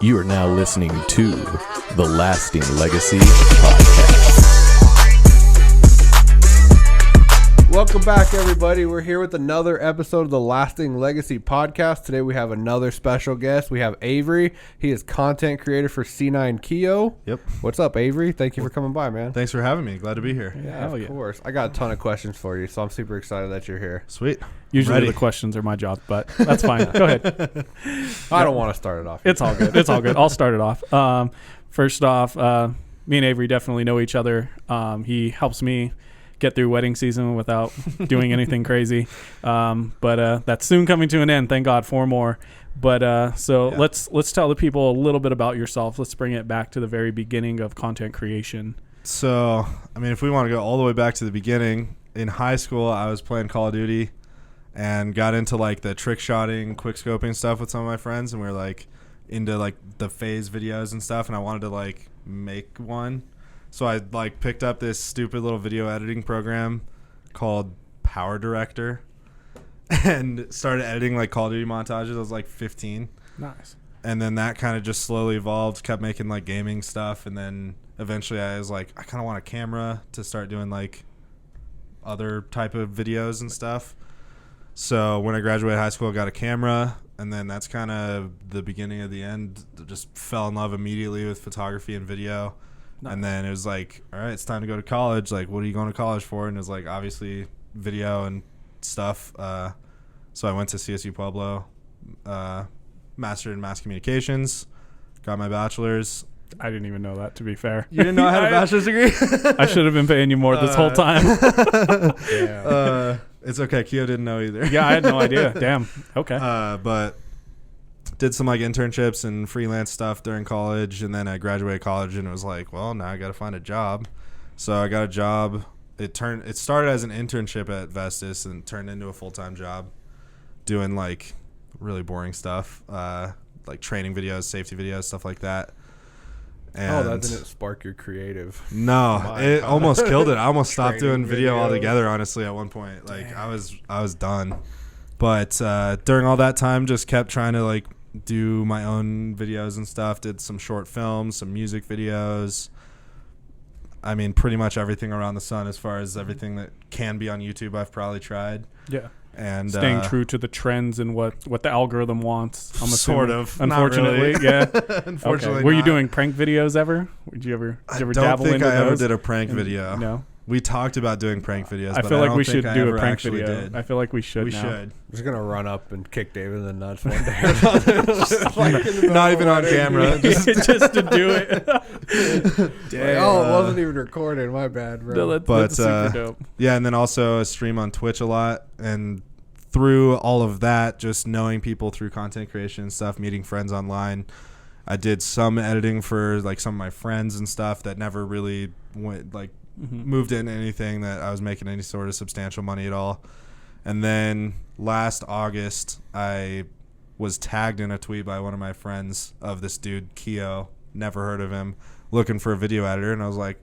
You are now listening to the Lasting Legacy Podcast. Welcome back, everybody. We're here with another episode of the Lasting Legacy Podcast. Today we have another special guest. We have Avery. He is content creator for C9 Keeoh. Yep. What's up, Avery? Thank you for coming by, man. Thanks for having me. Glad to be here. Yeah, of course. I got a ton of questions for you, so I'm super excited that you're here. Sweet. Usually the questions are my job, but that's fine. Go ahead. I don't want to start it off. It's all good. It's all good. I'll start it off. First off, me and Avery definitely know each other. He helps me get through wedding season without doing anything crazy. But that's soon coming to an end. Thank God, 4 more. But let's tell the people a little bit about yourself. Let's bring it back to the very beginning of content creation. So, I mean, if we want to go all the way back to the beginning, in high school, I was playing Call of Duty and got into like the trick shotting, quick scoping stuff with some of my friends, and we were like into like the phase videos and stuff, and I wanted to like make one. So I like picked up this stupid little video editing program called Power Director and started editing like Call of Duty montages. I was like 15. Nice. And then that kind of just slowly evolved, kept making like gaming stuff, and then eventually I was like, I kind of want a camera to start doing like other type of videos and stuff. So when I graduated high school, I got a camera, and then that's kind of the beginning of the end. Just fell in love immediately with photography and video. Nice. And then it was like, all right, it's time to go to college. Like, what are you going to college for? And it was like, obviously, video and stuff. So I went to CSU Pueblo, mastered in mass communications, got my bachelor's. I didn't even know that, to be fair. You didn't know I had a bachelor's degree? I should have been paying you more this whole time. It's okay. Keoh didn't know either. Yeah, I had no idea. Damn. Okay. But did some like internships and freelance stuff during college, and then I graduated college, and it was like, well, now I got to find a job. So I got a job. It started as an internship at Vestas and turned into a full-time job doing like really boring stuff, like training videos, safety videos, stuff like that. And that didn't spark your creative. No, it almost killed it. I almost stopped doing video videos altogether, honestly, at one point. Like, damn. I was done. But during all that time, just kept trying to like do my own videos and stuff. Did some short films, some music videos. I mean, pretty much everything around the sun as far as everything that can be on YouTube, I've probably tried. Yeah. And staying true to the trends and what the algorithm wants. I'm assuming. Sort of. Unfortunately, really. Yeah. Unfortunately, okay. Were you doing prank videos ever? Did you ever dabble into those? I don't think I ever did a prank video. No. We talked about doing prank videos. I feel like we should do a prank video. Did. I feel like we should. We now. should. I'm just gonna run up and kick David in the nuts one day. Not even on camera. just to do it. Damn. Oh, it wasn't even recorded. My bad, bro. No, that's super dope. Yeah, and then also I stream on Twitch a lot, and through all of that, just knowing people through content creation and stuff, meeting friends online. I did some editing for like some of my friends and stuff that never really went like moved into anything that I was making any sort of substantial money at all. And then last August, I was tagged in a tweet by one of my friends of this dude, Keoh, never heard of him, looking for a video editor. And I was like,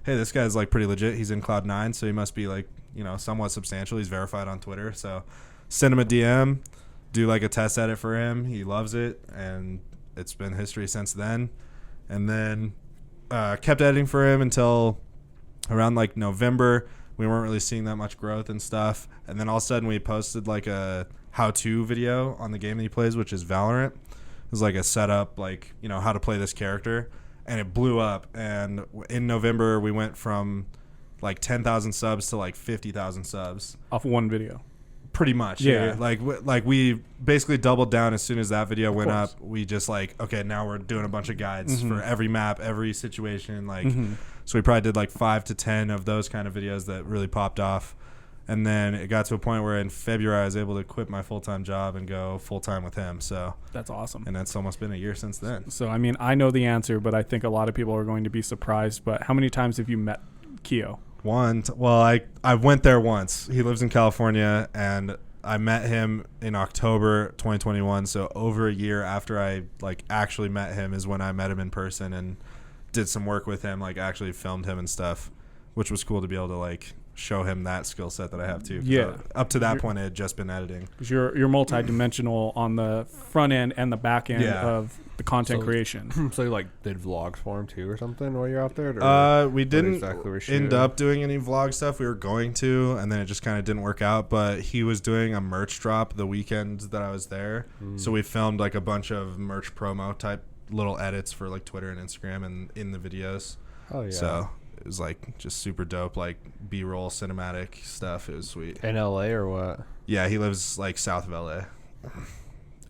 hey, this guy's like pretty legit. He's in Cloud9, so he must be like, you know, somewhat substantial. He's verified on Twitter. So send him a DM, do like a test edit for him. He loves it, and it's been history since then. And then kept editing for him until around like November. We weren't really seeing that much growth and stuff. And then all of a sudden we posted like a how-to video on the game that he plays, which is Valorant. It was like a setup, like, you know, how to play this character. And it blew up. And in November we went from like 10,000 subs to like 50,000 subs. Off one video. Pretty much, yeah. Like we basically doubled down as soon as that video went up. We just like, okay, now we're doing a bunch of guides for every map, every situation. Like, so we probably did like 5 to 10 of those kind of videos that really popped off. And then it got to a point where in February I was able to quit my full-time job and go full-time with him. So that's awesome. And that's almost been a year since then. So, I mean, I know the answer, but I think a lot of people are going to be surprised. But how many times have you met Keoh? I went there once. He lives in California, and I met him in October 2021. So over a year after I like actually met him is when I met him in person and did some work with him, like actually filmed him and stuff, which was cool to be able to like show him that skill set that I have too. Yeah. Up to that point, it had just been editing. 'Cause you're multi-dimensional on the front end and the back end Yeah. of the content creation. So you like did vlogs for him too or something while you're out there? Or We didn't exactly were end shooting? up doing any vlog stuff. We were going to, and then it just kind of didn't work out. But he was doing a merch drop the weekend that I was there. So we filmed like a bunch of merch promo type little edits for like Twitter and Instagram and in the videos. Oh yeah. So it was like just super dope, like B-roll cinematic stuff. It was sweet. In LA or what? Yeah, he lives like south of LA.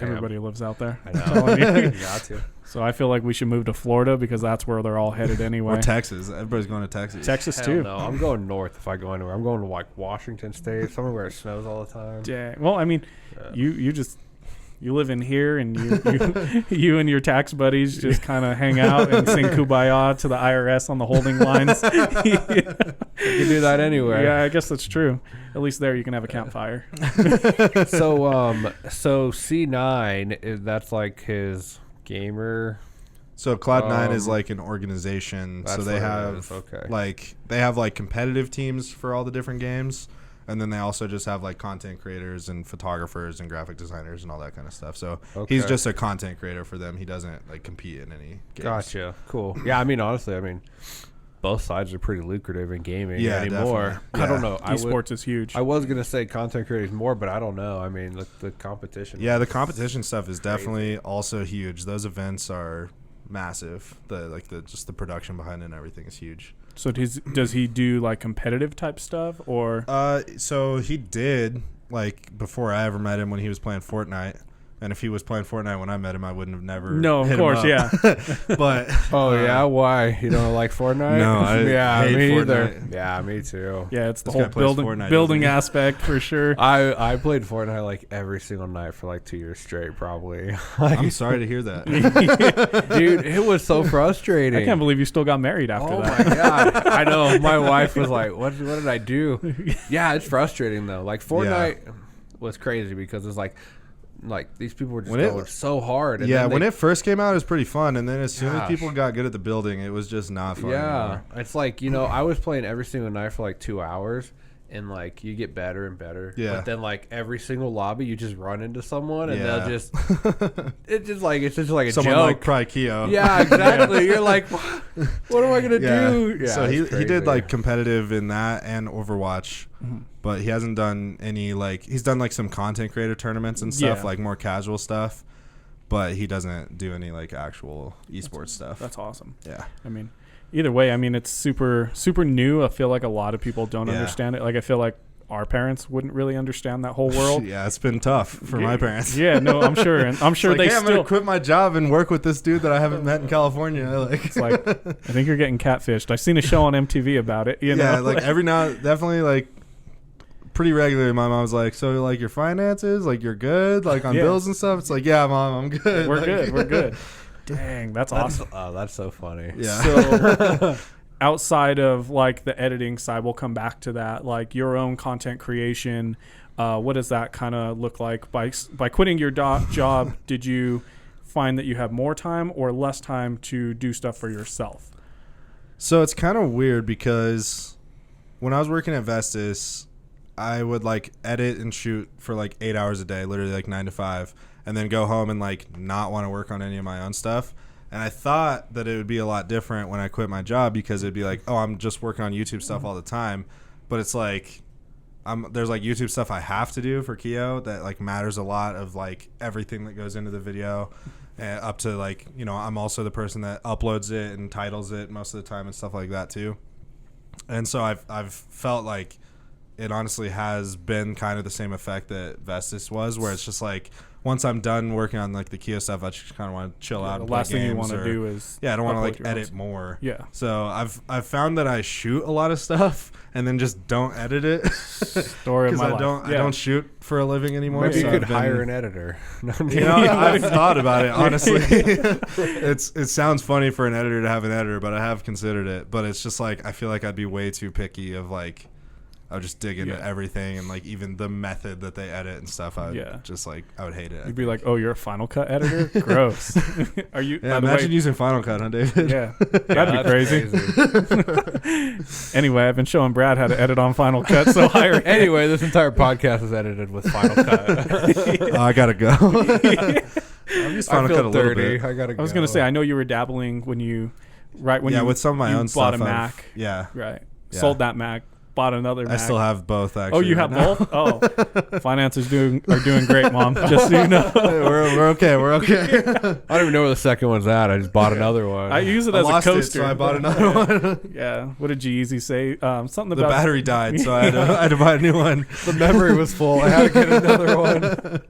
Everybody lives out there. I know. Telling you. You got to. So I feel like we should move to Florida because that's where they're all headed anyway. Or Texas. Everybody's going to Texas. Texas Hell too. no, I'm going north if I go anywhere. I'm going to like Washington State, somewhere where it snows all the time. Dang. Well, I mean, you live in here, and you and your tax buddies just kind of hang out and sing Kumbaya to the IRS on the holding lines. You can do that anywhere. Yeah, I guess that's true. At least there you can have a campfire. So C9 that's like his gamer. So Cloud9 is like an organization. So That's they what it have is, okay. like competitive teams for all the different games. And then they also just have like content creators and photographers and graphic designers and all that kind of stuff. So he's Okay. just a content creator for them. He doesn't like compete in any games. Gotcha. Cool. Yeah, I mean, honestly, both sides are pretty lucrative in gaming Yeah, anymore. definitely. I don't know. Esports is huge. I was gonna say content creators more, but I don't know. I mean, the competition. Yeah, the competition stuff is definitely also huge. Those events are massive. Just the production behind it and everything is huge. So does he do like competitive type stuff or? So he did like before I ever met him when he was playing Fortnite. And if he was playing Fortnite when I met him, I wouldn't have never. No, of hit him course, up. yeah. But Oh yeah, why you don't like Fortnite? No, I yeah, hate me either. Fortnite. Yeah, me too. Yeah, it's the This guy whole plays building Fortnite, building doesn't he? aspect for sure. I played Fortnite like every single night for like 2 years straight, probably. I'm sorry to hear that. Dude, it was so frustrating. I can't believe you still got married after Oh that. my god! I know. My wife was like, "What did I do?" Yeah, it's frustrating though. Like Fortnite was crazy because it's like these people were just going so hard. And Yeah, then when it first came out, it was pretty fun, and then as soon as Gosh. people got good at the building, it was just not fun. yeah, anymore. it's like I was playing every single night for like 2 hours. And like you get better and better, Yeah. But then like every single lobby, you just run into someone, and Yeah. they'll just it's just like a Someone joke. like probably Keoh. Yeah, exactly. You're like, what am I gonna do? Yeah, so he it's did crazy. like competitive in that and Overwatch, but he hasn't done any he's done like some content creator tournaments and stuff, Yeah. like more casual stuff, but he doesn't do any like actual esports stuff. That's awesome. Yeah. I mean, either way, I mean, it's super, super new. I feel like a lot of people don't Yeah. understand it. Like, I feel like our parents wouldn't really understand that whole world. Yeah, it's been tough for my parents. Yeah, no, I'm sure. And I'm sure It's like, they hey, I'm still. gonna quit my job and work with this dude that I haven't met in California. Like, It's like, I think you're getting catfished. I've seen a show on MTV about it. You know? yeah, like every now, definitely like pretty regularly. My mom's like, so like your finances, like you're good, like on Yeah. bills and stuff. It's like, yeah, mom, I'm good. We're Like, good. We're good. Dang, that's awesome. Oh, that's so funny. Yeah. So outside of like the editing side, we'll come back to that. Like your own content creation, what does that kind of look like? By quitting your job, did you find that you have more time or less time to do stuff for yourself? So it's kind of weird because when I was working at Vestas, I would like edit and shoot for like 8 hours a day, literally like 9 to 5, and then go home and like not want to work on any of my own stuff. And I thought that it would be a lot different when I quit my job because it'd be like, oh, I'm just working on YouTube stuff all the time. But it's like, there's like YouTube stuff I have to do for Keoh that like matters a lot of like everything that goes into the video. Up to like, I'm also the person that uploads it and titles it most of the time and stuff like that too. And so I've felt like it honestly has been kind of the same effect that Vestas was, where it's just like once I'm done working on like the Keoh stuff, I just kind of want to chill out The and play last thing you games want to do is I don't want to upload like your edit own- more. Yeah. So I've found that I shoot a lot of stuff and then just don't edit it Story of because my life. I don't shoot for a living anymore. Maybe so you could I've been- hire an editor. No, I'm You know, I've thought about it, honestly. It sounds funny for an editor to have an editor, but I have considered it. But it's just like, I feel like I'd be way too picky of like I would just dig into everything, and like even the method that they edit and stuff. I would just like I would hate it. You'd be like, "Oh, you're a Final Cut editor? Gross." Are you? Yeah, imagine using Final Cut, huh, David? Yeah, that'd be crazy. Anyway, I've been showing Brad how to edit on Final Cut, so hire. Anyway, this entire podcast is edited with Final Cut. I gotta go. I've used Final Cut a little bit. I gotta go. I was gonna say, I know you were dabbling when you you with some of my own bought stuff. a Mac. Yeah. Right. Yeah. Sold that Mac. Bought another Mac. I still have both, actually. Oh, you have both? Oh, finances are doing great, Mom. Just so you know. we're okay. We're okay. I don't even know where the second one's at. I just bought another one. I use it as a coaster. So I bought another one. Yeah. What did G-Eazy say? Something The about battery died, so I had to buy a new one. The memory was full. I had to get another one.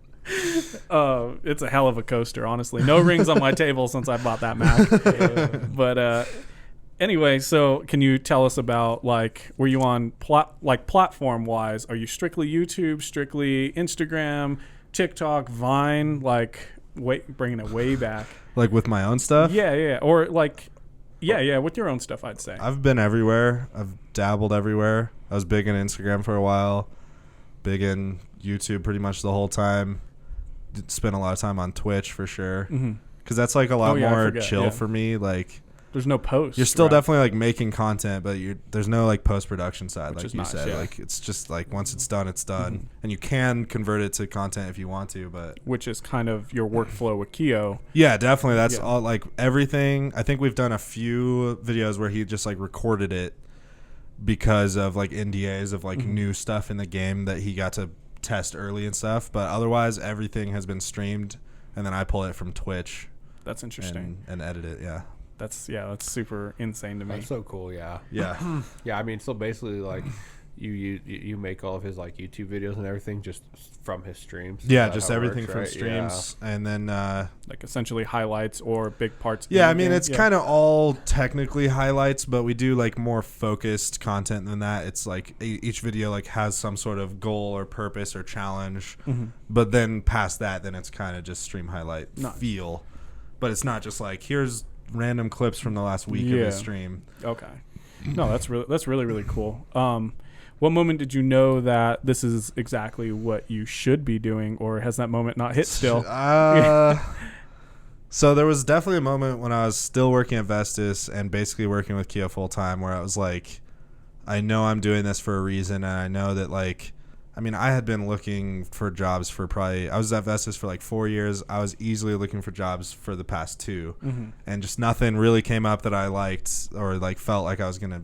It's a hell of a coaster, honestly. No rings on my table since I bought that Mac. But anyway, so can you tell us about, like, were you on platform wise? Are you strictly YouTube, strictly Instagram, TikTok, Vine, like bringing it way back? Like with my own stuff? Yeah, or like, with your own stuff, I'd say. I've been everywhere. I've dabbled everywhere. I was big in Instagram for a while, big in YouTube pretty much the whole time. Spent a lot of time on Twitch for sure, because that's like a lot more chill for me. Like, there's no post. You're still definitely like making content, but there's no like post-production side, which like you said. Like, it's just like once it's done, it's done, and you can convert it to content if you want to. But which is kind of your workflow with Keeoh. Yeah, definitely. That's all. Like everything. I think we've done a few videos where he just like recorded it because of like NDAs of like new stuff in the game that he got to test early and stuff, but otherwise everything has been streamed, and then I pull it from Twitch. That's interesting. And edit it. That's super insane to me. That's so cool. Yeah. I mean, so basically, like, you make all of his like YouTube videos and everything just from his streams. Yeah, just everything from streams, and then like essentially highlights or big parts. Yeah, I mean, it's kind of all technically highlights, but we do like more focused content than that. It's like each video like has some sort of goal or purpose or challenge, but then past that, then it's kind of just stream highlight feel. But it's not just like here's random clips from the last week of the stream. Okay. No, that's really cool. What moment did you know that this is exactly what you should be doing, or has that moment not hit still? So there was definitely a moment when I was still working at Vestas and basically working with Keeoh full time where I was like, I know I'm doing this for a reason, and I know that like, I mean, I had been looking for jobs for I was at Vestas for like 4 years. I was easily looking for jobs for the past 2, and just nothing really came up that I liked or like felt like I was gonna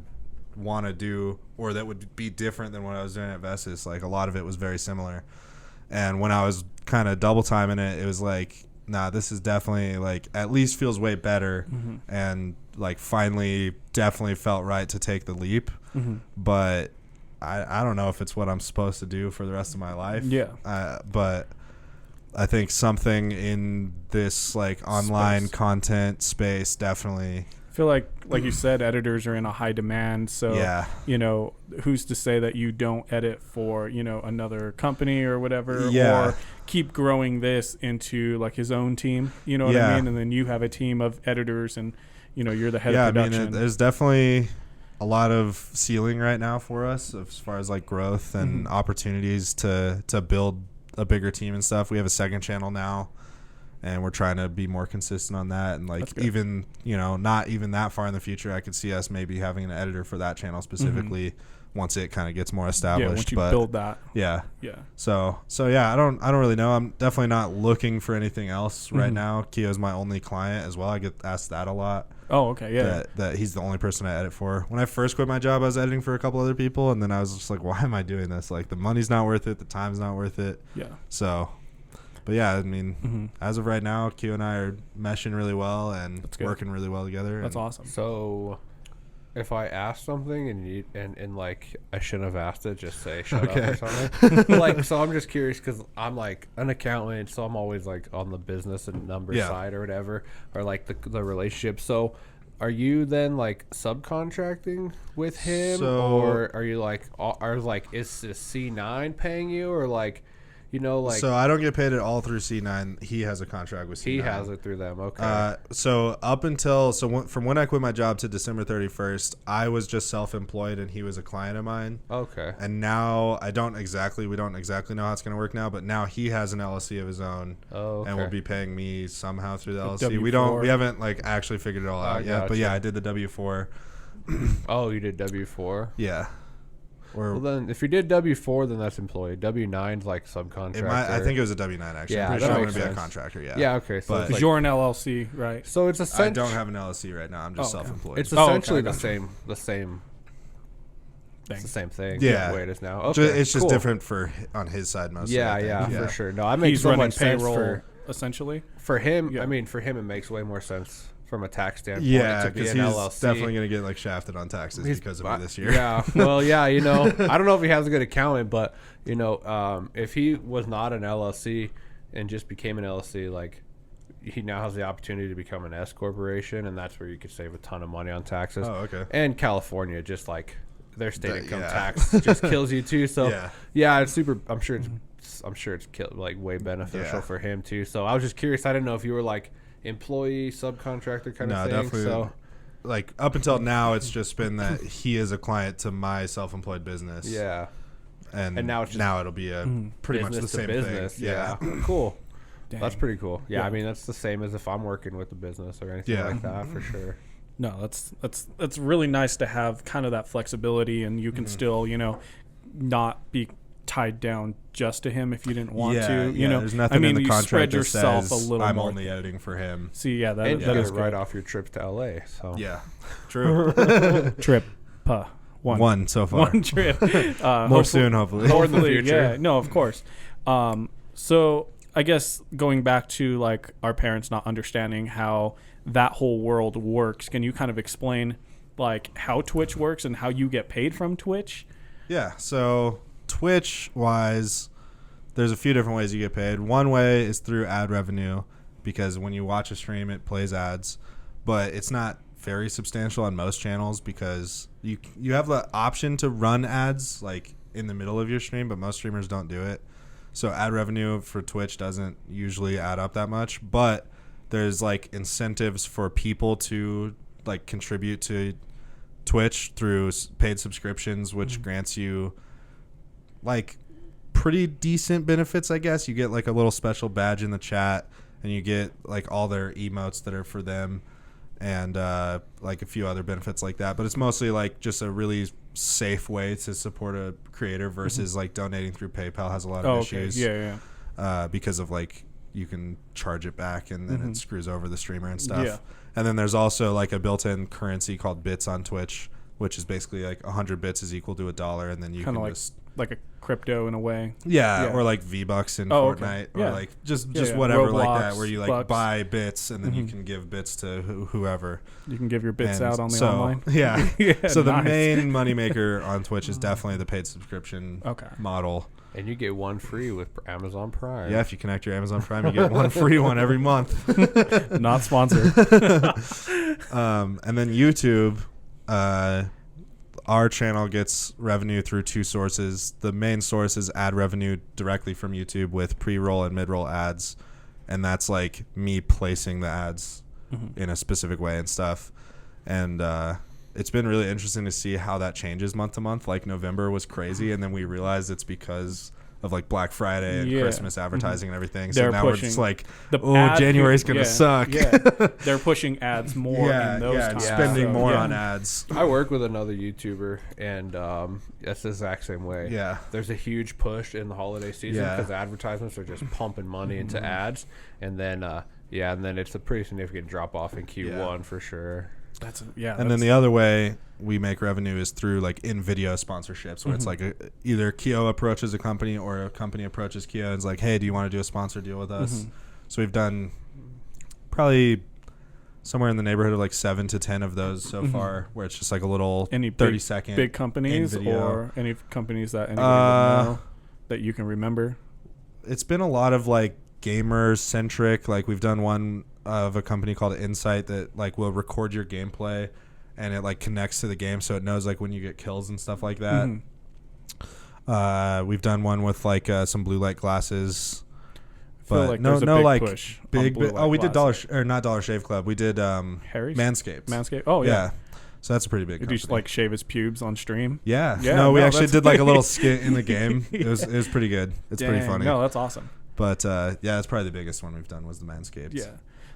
want to do, or that would be different than what I was doing at Vestas. Like a lot of it was very similar, and when I was kind of double timing it, it was like, nah, this is definitely like at least feels way better, and like finally definitely felt right to take the leap. But I don't know if it's what I'm supposed to do for the rest of my life. But I think something in this like online content space definitely. I feel like you said, editors are in a high demand. So, you know, who's to say that you don't edit for, you know, another company or whatever, or keep growing this into like his own team, you know what I mean? And then you have a team of editors and, you know, you're the head of production. I mean, there's definitely a lot of ceiling right now for us as far as like growth and opportunities to build a bigger team and stuff. We have a second channel now, and we're trying to be more consistent on that. And like even, you know, not even that far in the future, I could see us maybe having an editor for that channel specifically once it kind of gets more established. Yeah, once you build that. Yeah. So yeah, I don't really know. I'm definitely not looking for anything else right now. Keeoh's my only client as well. I get asked that a lot. Oh, okay, yeah. That he's the only person I edit for. When I first quit my job, I was editing for a couple other people, and then I was just like, why am I doing this? Like, the money's not worth it, the time's not worth it. Yeah. So, but yeah, I mean, as of right now, Keeoh and I are meshing really well and working really well together. That's awesome. So, if I ask something and like I shouldn't have asked it, just say shut up or something. Like, so I'm just curious because I'm like an accountant, so I'm always like on the business and numbers side or whatever, or like the relationship. So, are you then like subcontracting with him, or are you like is C9 paying you, or like? You know, like So I don't get paid at all through C9. He has a contract with C9. he has it through them. Okay. So up until from when I quit my job to December 31st, I was just self-employed and he was a client of mine. Okay. And now we don't exactly know how it's going to work now, but now he has an LLC of his own. Oh, okay. And will be paying me somehow through the Like LLC. W4. We haven't like actually figured it all out yet, but gotcha. yeah, I did the W4. Oh, you did W4? Yeah. Well, then if you did W4, then that's employee. W9's like subcontractor. I think it was a W9 actually. Yeah, I'm pretty that sure I'm makes going to be a sense. contractor, yeah. Yeah, okay. So But- it's Because like, you're an LLC, right? so it's I essentially don't have an LLC right now. I'm just Oh, okay. self-employed. it's okay, essentially gotcha. the same Thing. It's the same thing. Yeah. The way it is now. Ju- Okay. it's just cool. different on his side mostly. Yeah, I think. yeah, for sure. No, I make He's so running much sense payroll, essentially. for him. Yeah. I mean, for him, it makes way more sense from a tax standpoint Yeah, to be because an he's LLC. definitely going to get like shafted on taxes He's- because of me this year. Yeah. Well, yeah, you know, I don't know if he has a good accountant, but you know, if he was not an LLC and just became an LLC, like he now has the opportunity to become an S corporation, and that's where you could save a ton of money on taxes. Oh, okay. And California, just like their state income yeah. tax just kills you too. So Yeah. yeah, it's super. I'm sure it's like way beneficial Yeah. for him too. So I was just curious. I didn't know if you were like employee, subcontractor kind No, of thing. definitely. So Like up until now, it's just been that he is a client to my self-employed business. yeah. And now it's just it'll be a pretty much the Business to same business. thing. Yeah. Cool. Dang. That's pretty cool. Yeah, Yeah. I mean that's the same as if I'm working with a business or anything Yeah. like that for sure. No, that's really nice to have kind of that flexibility, and you can still, you know, not be tied down just to him if you didn't want to. You know, there's nothing I mean, in the you contract spread that yourself says a little I'm more. only editing for him. See, yeah, that, And you that get is it right good. off your trip to LA. So Yeah, true. Trip, One so far. one trip. More soon, hopefully. More in the Hopefully, future. yeah. No, of course. So I guess going back to like our parents not understanding how that whole world works, can you kind of explain like how Twitch works and how you get paid from Twitch? Yeah, so Twitch-wise, there's a few different ways you get paid. One way is through ad revenue, because when you watch a stream, it plays ads, but it's not very substantial on most channels because you have the option to run ads like in the middle of your stream, but most streamers don't do it. So ad revenue for Twitch doesn't usually add up that much, but there's like incentives for people to like contribute to Twitch through paid subscriptions, which grants you like pretty decent benefits, I guess. You get like a little special badge in the chat, and you get like all their emotes that are for them, and like a few other benefits like that. But it's mostly like just a really safe way to support a creator versus like donating through PayPal has a lot of issues. Yeah. Because of like you can charge it back and then it screws over the streamer and stuff. Yeah. And then there's also like a built-in currency called bits on Twitch, which is basically like 100 bits is equal to $1, and then you Kind can of like just a crypto in a way. yeah, Yeah. or like V-Bucks in Oh, okay. Fortnite, Yeah. or like just yeah. whatever Roblox, like that, where you like Bucks. buy bits and then you can give bits to whoever. You can give your bits And out on the so, online. Yeah. Yeah, So the nice. main moneymaker on Twitch is definitely the paid subscription Okay. model. and you get one free with Amazon Prime. Yeah, if you connect your Amazon Prime, you get one free one every month. Not sponsored. And then YouTube, our channel gets revenue through two sources. The main source is ad revenue directly from YouTube with pre-roll and mid-roll ads, and that's like me placing the ads in a specific way and stuff. And it's been really interesting to see how that changes month to month. Like November was crazy, and then we realized it's because of like Black Friday and Yeah. Christmas advertising and everything. So They're now we're pushing just like, the oh, ad- January's gonna yeah, suck. Yeah. They're pushing ads more in those and times. spending So, more yeah. on ads. I work with another YouTuber, and it's the exact same way. Yeah. There's a huge push in the holiday season Yeah. because advertisements are just pumping money into ads, and then and then it's a pretty significant drop off in Q1 for sure. And then the other way we make revenue is through like in video sponsorships, where it's like either Keeoh approaches a company or a company approaches Keeoh and is like, hey, do you want to do a sponsor deal with us? So we've done probably somewhere in the neighborhood of like 7 to 10 of those so far, where it's just like a little Any 30-second big companies in-video. or any companies that anybody would know that you can remember? It's been a lot of like gamers centric. Like we've done one of a company called Insight that like will record your gameplay and it like connects to the game, so it knows like when you get kills and stuff like that. We've done one with like some blue light glasses. I feel But like no, there's a no, big like push on big. blue light We did glasses. not Dollar Shave Club. We did Harry's? Manscaped. Manscaped. Oh yeah. So that's a pretty big. Did you just like shave his pubes on stream? Yeah. Yeah, No, we no, actually that's- did like a little skit in the game. Yeah. It was pretty good. It's pretty Dang, funny. No, that's awesome. But yeah, that's probably the biggest one we've done was the Manscaped. Yeah,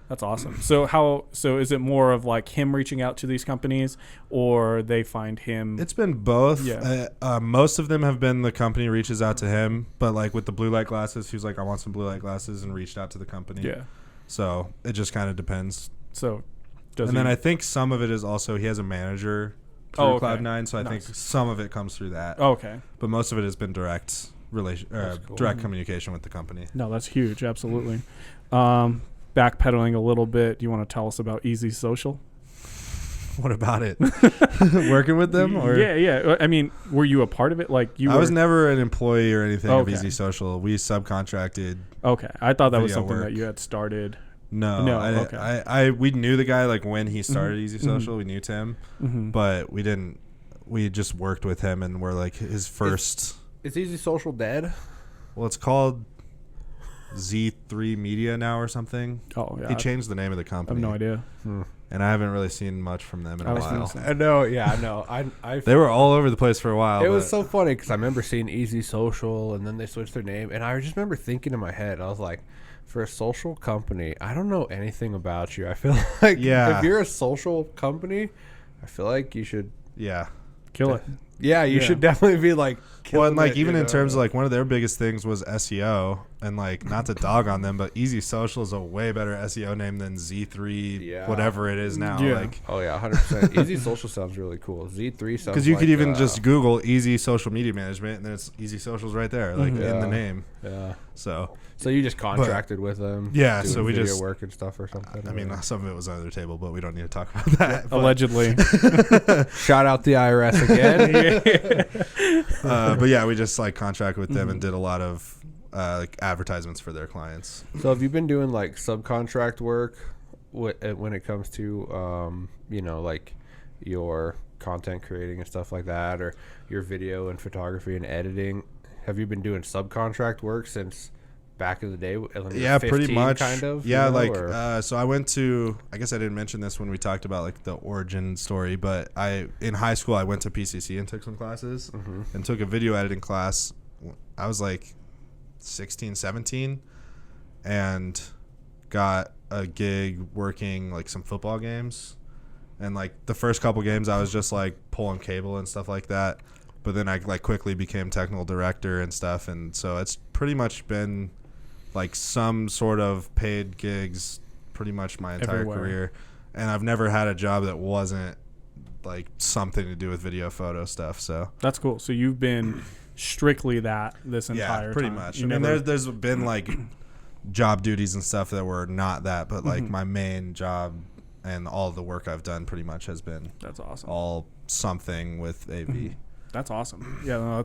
that's awesome. So is it more of like him reaching out to these companies, or they find him? It's been both. Yeah. Most of them have been the company reaches out to him, but like with the blue light glasses, he was like, I want some blue light glasses, and reached out to the company. Yeah. So it just kind of depends. So And then I think some of it is also he has a manager through Oh, okay. Cloud9, so I Nice. think some of it comes through that. Oh, okay. But most of it has been direct cool. direct communication with the company. No, that's huge. Absolutely. Backpedaling a little bit, do you want to tell us about Easy Social? What about it? Working with them? Or? Yeah. I mean, were you a part of it? Like you? I was never an employee or anything of Okay. Easy Social. We subcontracted. Okay, I thought that was Video something work. that you had started. No, No, okay. okay. We knew the guy like when he started Mhm. Easy Social. We knew Tim, Mm-hmm. but we didn't. We just worked with him, and we're like his first. Is Easy Social dead? Well, it's called Z3 Media now or something. Oh yeah. He changed the name of the I have company. no idea. And I haven't really seen much from them in I a was gonna while. say. I know. Yeah, I know. I They were all over the place for a while. it was but so funny because I remember seeing Easy Social and then they switched their name, and I just remember thinking in my head, I was like, for a social company, I don't know anything about you. I feel like Yeah. if you're a social company, I feel like you should. yeah. Kill it. Yeah, you Yeah. should definitely be like. Well, and killing like it, even you in know? terms of like one of their biggest things was SEO, and like not to dog on them, but Easy Social is a way better SEO name than Z3 Yeah. whatever it is now. Yeah. Like Oh yeah, 100%. Easy Social sounds really cool. Z3 sounds because you like, could even just Google Easy Social Media Management, and then it's Easy Socials right there, like Mhm. in the Yeah. name. Yeah. So So you just contracted with them. Yeah, doing so we video just- work and stuff or something. I mean, or- some of it was under the table, but we don't need to talk about that. But, Allegedly. shout out the IRS again. but yeah, we just like contracted with them and did a lot of like advertisements for their clients. So have you been doing like subcontract work when it comes to like your content creating and stuff like that, or your video and photography and editing? Have you been doing subcontract work since back in the day? When you were Yeah, pretty 15, much. kind of. Yeah, you know, like or- so I went to. I guess I didn't mention this when we talked about like the origin story, but in high school I went to PCC and took some classes and took a video editing class. I was like 16, 17, and got a gig working like some football games. And like the first couple games I was just like pulling cable and stuff like that. But then I like quickly became technical director and stuff, and so it's pretty much been like some sort of paid gigs pretty much my entire Everywhere. career. And I've never had a job that wasn't like something to do with video photo stuff. So That's cool. So you've been strictly that this entire yeah, pretty time. much. You I mean, never- there's been like job duties and stuff that were not that, but like my main job and all the work I've done pretty much has been That's awesome. all something with AV. That's awesome. Yeah, no,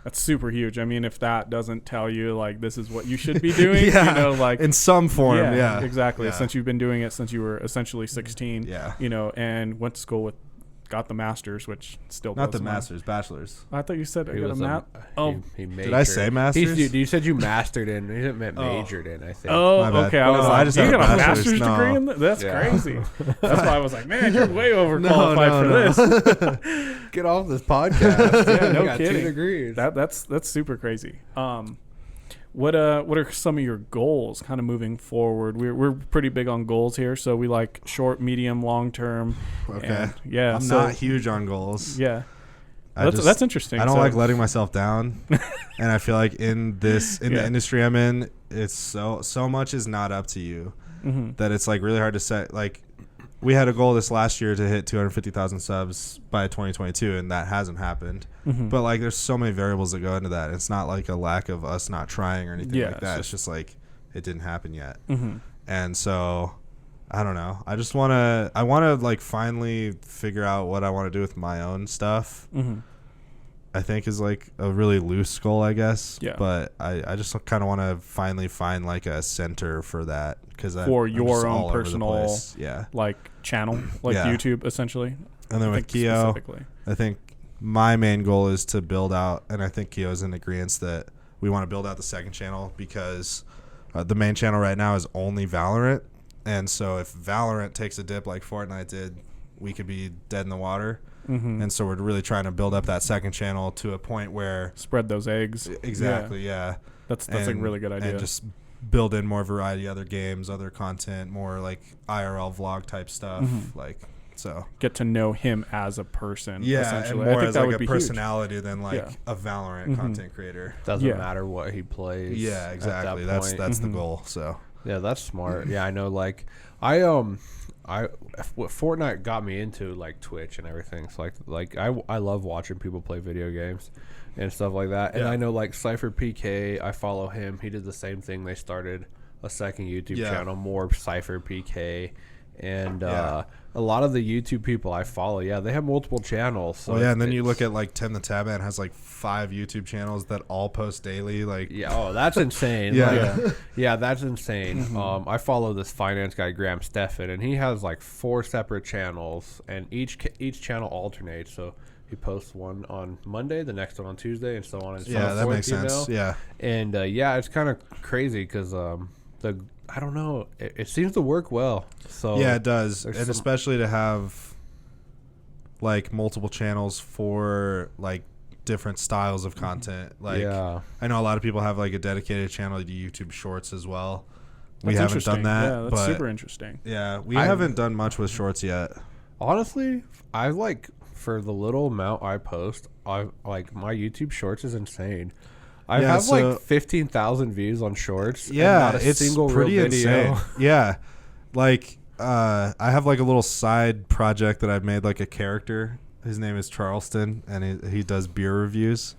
that's super huge. I mean, if that doesn't tell you like this is what you should be doing, Yeah, you know, like in some form, yeah. exactly. Yeah. Since you've been doing it since you were essentially 16, Yeah. you know, and went to school with, got the masters, which still Not blows the my- masters, bachelors. I thought you said I He got a was map. Oh, he majored. Did I say masters? You said you mastered in. You didn't meant majored in. I think. Oh, My bad. okay. I was No, like, I just you have a got a bachelor's. master's No. degree in that? That's Yeah. crazy. That's why I was like, man, you're way overqualified for this. Get off this podcast. Yeah, no You got kidding. 2 degrees. That's super crazy. What are some of your goals kind of moving forward? We're pretty big on goals here, so we like short, medium, long term. Okay. And, yeah. I'm so, not huge on goals. Yeah. I That's interesting. I don't So- like letting myself down, and I feel like in Yeah. the industry I'm in, it's so much is not up to you that it's like really hard to set. Like we had a goal this last year to hit 250,000 subs by 2022, and that hasn't happened. But like there's so many variables that go into that. It's not like a lack of us not trying or anything Yeah, like it's that. just- It's just like it didn't happen yet. Mm-hmm. And so I don't know. I want to like finally figure out what I want to do with my own stuff. Mm-hmm. I think is like a really loose goal, I guess. Yeah. But I just kind of want to finally find like a center for that because For your own personal- yeah. like channel, like Yeah. YouTube, essentially. And then I with think Keoh, specifically. I think my main goal is to build out, and I think Keoh's in agreement that we want to build out the second channel because the main channel right now is only Valorant. And so if Valorant takes a dip like Fortnite did, we could be dead in the water. Mm-hmm. And so we're really trying to build up that second channel to a point where Spread those eggs. exactly, yeah. That's a really good idea. And just build in more variety, other games, other content, more like IRL vlog type stuff. Like, so get to know him as a person. yeah, essentially. and more I think as that like would a be personality than like Yeah. a Valorant content creator. Doesn't Yeah. matter what he plays. Yeah, exactly. That's the goal. So Yeah, that's smart. Yeah, I know. Like, what Fortnite got me into like Twitch and everything. So I love watching people play video games and stuff like that. And Yeah. I know like Cypher PK. I follow him. He did the same thing. They started a second YouTube channel, more Cypher PK, and a lot of the YouTube people I follow. Yeah, they have multiple channels. So and then you look at like Tim the Tabman has like 5 YouTube channels that all post daily. Like that's insane. Yeah. Yeah, that's insane. I follow this finance guy Graham Steffen, and he has like 4 separate channels, and each channel alternates. So he posts one on Monday, the next one on Tuesday, and so on and so forth. yeah, that makes sense. Yeah, and it's kind of crazy because I don't know, it seems to work well. So yeah, it does, and some- especially to have like multiple channels for like different styles of content. Like, I know a lot of people have like a dedicated channel to YouTube Shorts as well. We That's haven't done that. Yeah, that's but super interesting. Yeah, we haven't done much with Shorts yet. Honestly, I like, for the little amount I post, I like my YouTube Shorts is insane. I have like 15,000 views on Shorts. Yeah, and not a it's single pretty real video. insane. Yeah, like I have like a little side project that I've made, like a character. His name is Charleston, and he does beer reviews.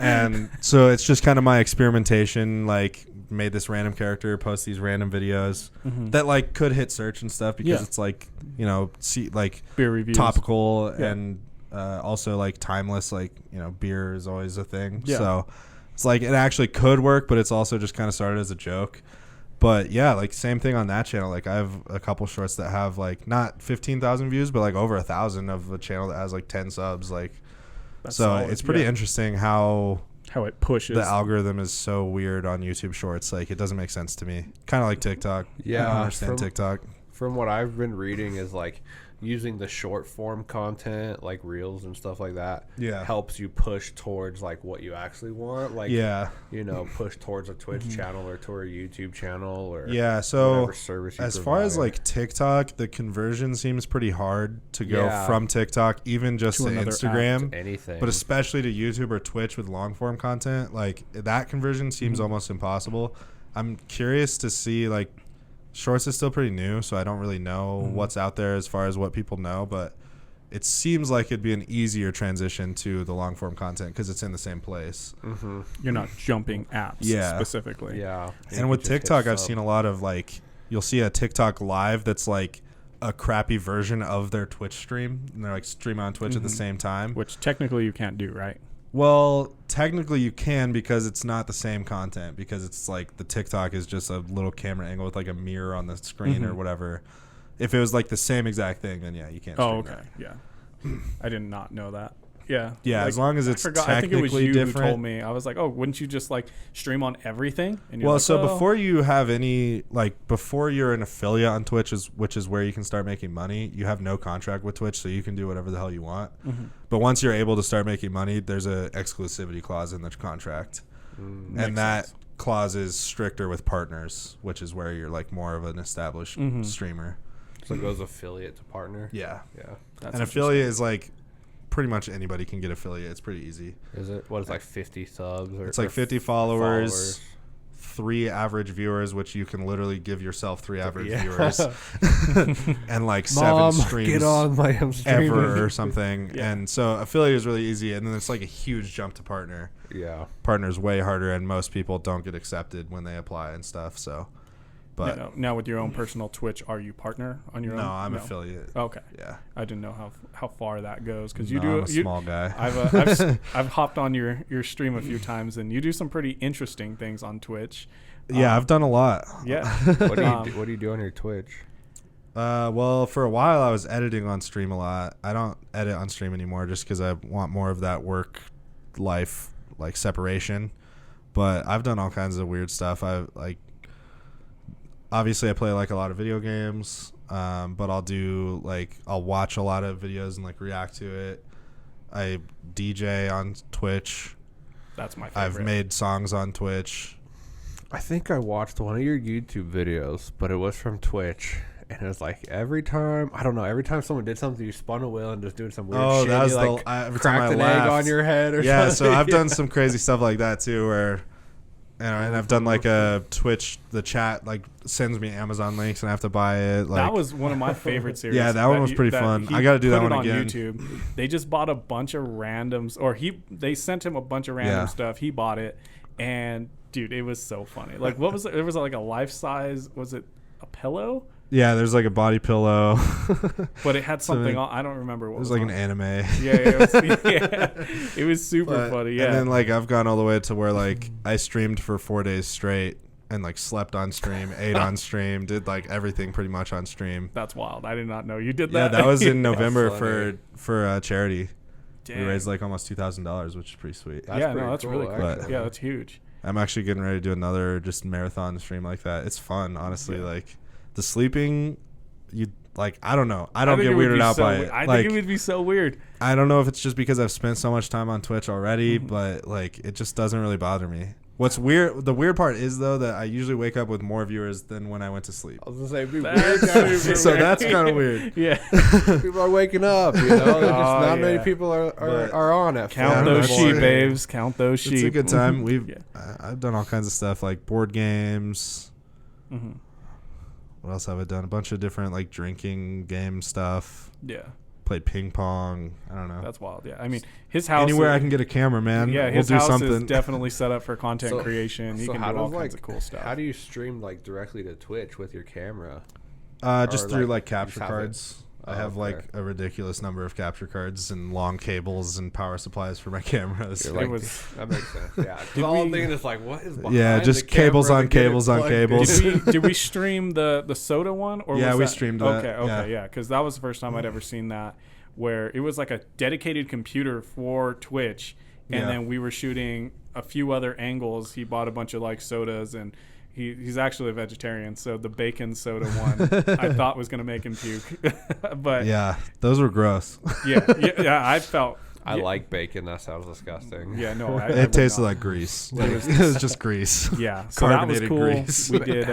And so it's just kind of my experimentation. Like, made this random character, post these random videos that like could hit search and stuff because it's like, you know, like Beer reviews. topical and also like timeless. Like, you know, beer is always a thing. Yeah. So it's like it actually could work, but it's also just kind of started as a joke. But yeah, like same thing on that channel. Like I have a couple shorts that have like not 15,000 views, but like over 1,000 of a channel that has like 10 subs. Like, That's so solid, it's pretty interesting how it pushes. the algorithm is so weird on YouTube Shorts. Like, it doesn't make sense to me. Kind of like TikTok. Yeah, I don't understand TikTok. From what I've been reading is like using the short form content like reels and stuff like that helps you push towards like what you actually want, like you know, push towards a Twitch channel or to a YouTube channel or so whatever service you as far as like TikTok, the conversion seems pretty hard to go from TikTok even just to Instagram, anything, but especially to YouTube or Twitch with long form content. Like, that conversion seems almost impossible. I'm curious to see, like, Shorts is still pretty new, so I don't really know what's out there as far as what people know, but it seems like it'd be an easier transition to the long form content because it's in the same place. You're not jumping apps specifically. And with TikTok, I've seen a lot of, like, you'll see a TikTok live that's like a crappy version of their Twitch stream, and they're like streaming on Twitch at the same time, which technically you can't do, right? Well, technically you can, because it's not the same content, because it's like the TikTok is just a little camera angle with like a mirror on the screen or whatever. If it was like the same exact thing, then you can't stream that. Yeah. I did not know that. Yeah. Yeah, like, as long as it's technically I think it was you different. who told me. I was like, oh, wouldn't you just like stream on everything? And Well, like, so before you have any, like, before you're an affiliate on Twitch, which is where you can start making money, you have no contract with Twitch, so you can do whatever the hell you want. But once you're able to start making money, there's a exclusivity clause in the contract. And that clause is stricter with partners, which is where you're like more of an established streamer. So it goes affiliate to partner. Yeah. That's an affiliate is like pretty much anybody can get affiliate. It's pretty easy. Is it? What is like 50 subs? Or, it's like 50 followers, 3 average viewers, which you can literally give yourself 3 average viewers, and like 7 streams get on my ever or something. And so affiliate is really easy, and then it's like a huge jump to partner. Partner's way harder, and most people don't get accepted when they apply and stuff. So, but now with your own personal Twitch, are you partner on your own? No, I'm affiliate. Okay. Yeah. I didn't know how far that goes, because I'm a small guy. I've hopped on your stream a few times, and you do some pretty interesting things on Twitch. Yeah, I've done a lot. Yeah. What do you do on your Twitch? Well, for a while I was editing on stream a lot. I don't edit on stream anymore just because I want more of that work life like separation. But I've done all kinds of weird stuff. Obviously I play like a lot of video games, but I'll watch a lot of videos and like react to it. I DJ on Twitch. That's my favorite. I've made songs on Twitch. I think I watched one of your YouTube videos, but it was from Twitch. And it was like every time someone did something, you spun a wheel and just doing some weird shit. That was you, every time I cracked an laughed. egg on your head or yeah, something. so I've done some crazy stuff like that too, where, and I've done like a Twitch, the chat like sends me Amazon links and I have to buy it. Like, that was one of my favorite series. Yeah, that one was pretty fun. I got to do that one again. YouTube. They just bought a bunch of randoms, they sent him a bunch of random stuff. He bought it, and dude, it was so funny. Like, what was it? It was like a life size. Was it a pillow? Yeah, there's like a body pillow. But it had something on. I don't remember what it was like an anime. It was super funny. Yeah. And then like I've gone all the way to where like I streamed for 4 days straight and like slept on stream, ate on stream, did like everything pretty much on stream. That's wild. I did not know you did that. Yeah, that was in November for charity. Dang. We raised like almost $2,000, which is pretty sweet. That's cool, really cool. actually. Yeah, that's huge. I'm actually getting ready to do another just marathon stream like that. It's fun, honestly. Yeah. Like the sleeping, I don't know. I don't get weirded out by it. I think it would be so weird. I don't know if it's just because I've spent so much time on Twitch already, but like it just doesn't really bother me. What's weird? The weird part is though that I usually wake up with more viewers than when I went to sleep. I was gonna say, it'd be weird. So that's kind of weird. Yeah, people are waking up. You know, not many people are on it. Count those sheep, Aves. Count those sheep. It's a good time. I've done all kinds of stuff like board games. Mm-hmm. What else have I done? A bunch of different like drinking game stuff. Yeah. Played ping pong. I don't know. That's wild. Yeah. I mean, his house. Anywhere I can get a camera, man. Yeah, his house is definitely set up for content creation. He can do all kinds of cool stuff. How do you stream like directly to Twitch with your camera? Just through like capture cards. I have like a ridiculous number of capture cards and long cables and power supplies for my cameras. That makes sense. Yeah. All I'm thinking is like, what is behind just cables on cables on cables. Did we stream the soda one? Or yeah, was we that? streamed that. Okay, yeah. Because that was the first time I'd ever seen that, where it was like a dedicated computer for Twitch, and then we were shooting a few other angles. He bought a bunch of like sodas, and he's actually a vegetarian, so the bacon soda one I thought was gonna make him puke. But yeah, those were gross. yeah, I felt. I like bacon. That sounds disgusting. Yeah, no, it tasted like grease. Like, it was just grease. Yeah, so that was cool. Grease. We did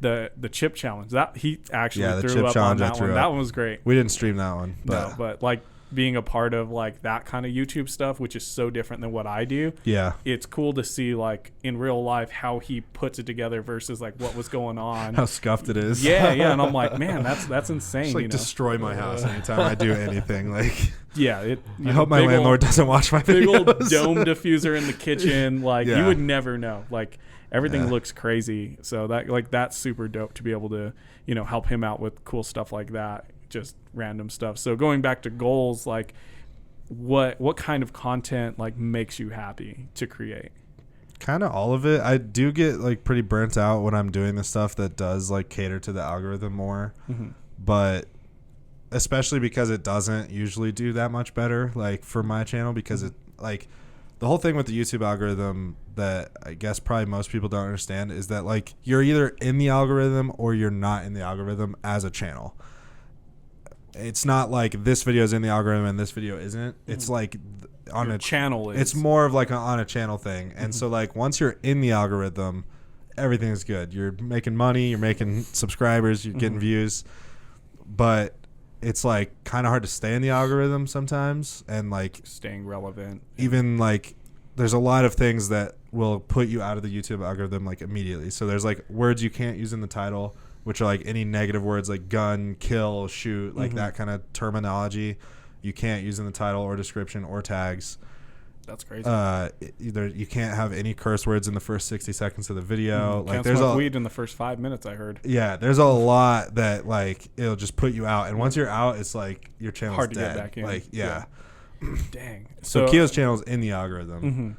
the chip challenge. That he actually the threw chip up challenge on that one. That one was great. We didn't stream that one, but but like being a part of like that kind of YouTube stuff, which is so different than what I do. Yeah, it's cool to see like in real life how he puts it together versus like what was going on. How scuffed it is. Yeah, and I'm like, man, that's insane. Just like destroy my house anytime I do anything. Like, yeah, I hope my landlord doesn't watch my videos. Big old dome diffuser in the kitchen. Like you would never know. Like everything looks crazy. So that's super dope to be able to help him out with cool stuff like that. Just random stuff. So going back to goals, like what kind of content like makes you happy to create? Kind of all of it. I do get like pretty burnt out when I'm doing the stuff that does like cater to the algorithm more, but especially because it doesn't usually do that much better like for my channel, because it like the whole thing with the YouTube algorithm that I guess probably most people don't understand is that like you're either in the algorithm or you're not in the algorithm as a channel. It's not like this video is in the algorithm and this video isn't. It's like on your a channel. It's more of like on a channel thing. And so like once you're in the algorithm, everything is good. You're making money, you're making subscribers, you're getting views. But it's like kind of hard to stay in the algorithm sometimes, and like staying relevant. Even like there's a lot of things that will put you out of the YouTube algorithm like immediately. So there's like words you can't use in the title, which are like any negative words like gun, kill, shoot, like that kind of terminology you can't use in the title or description or tags. That's crazy. Either you can't have any curse words in the first 60 seconds of the video. Like there's weed in the first 5 minutes, I heard. Yeah, there's a lot that like it'll just put you out, and once you're out, it's like your channel's hard to dead. get back in. Like Dang. So Keoh's channel is in the algorithm,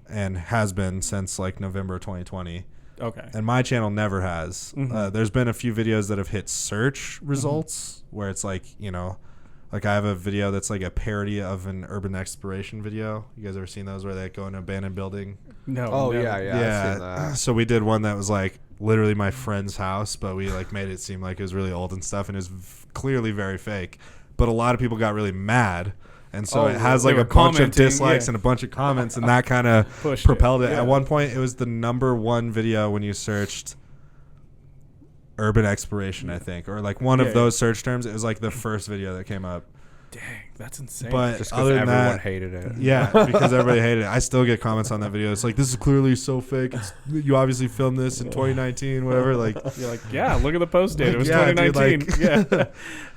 and has been since like November 2020. Okay. And my channel never has. There's been a few videos that have hit search results where it's like, you know, like I have a video that's like a parody of an urban exploration video. You guys ever seen those where they go in an abandoned building? No. Oh, never. yeah. I've seen that. So we did one that was like literally my friend's house, but we like made it seem like it was really old and stuff, and it was clearly very fake. But a lot of people got really mad. And so it has like a bunch of dislikes and a bunch of comments, and that kind of propelled it. Yeah. At one point, it was the #1 video when you searched urban exploration, I think, or like one of those search terms. It was like the first video that came up. Dang, that's insane. But Just other because than everyone that, hated it. yeah, because everybody hated it. I still get comments on that video. It's like, this is clearly so fake. You obviously filmed this in 2019, whatever. Like, you're like, yeah, look at the post date. It was yeah, 2019. dude,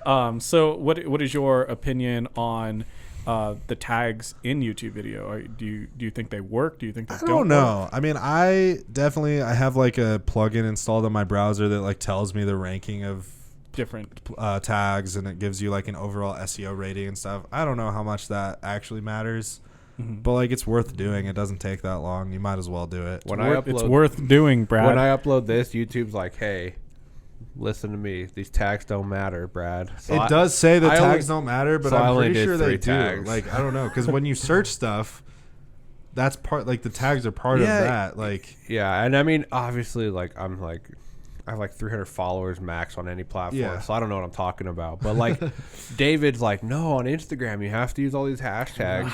yeah. So what is your opinion on the tags in YouTube video? Do you think they work? Do you think they I don't don't know. work? I mean, I have like a plugin installed on my browser that like tells me the ranking of Different. tags, and it gives you like an overall SEO rating and stuff. I don't know how much that actually matters, but like it's worth doing. It doesn't take that long. You might as well do it. It's worth doing, Brad. When I upload this, YouTube's like, hey, listen to me. These tags don't matter, Brad. So It does say the I tags only- don't matter, but so I I'm only pretty did sure they 3 do. tags. Like, I don't know, because when you search stuff, that's part, like the tags are part of that. Like, Yeah, and I mean, obviously, like I have like 300 followers max on any platform, Yeah. so I don't know what I'm talking about. But like, David's like, no, on Instagram you have to use all these hashtags.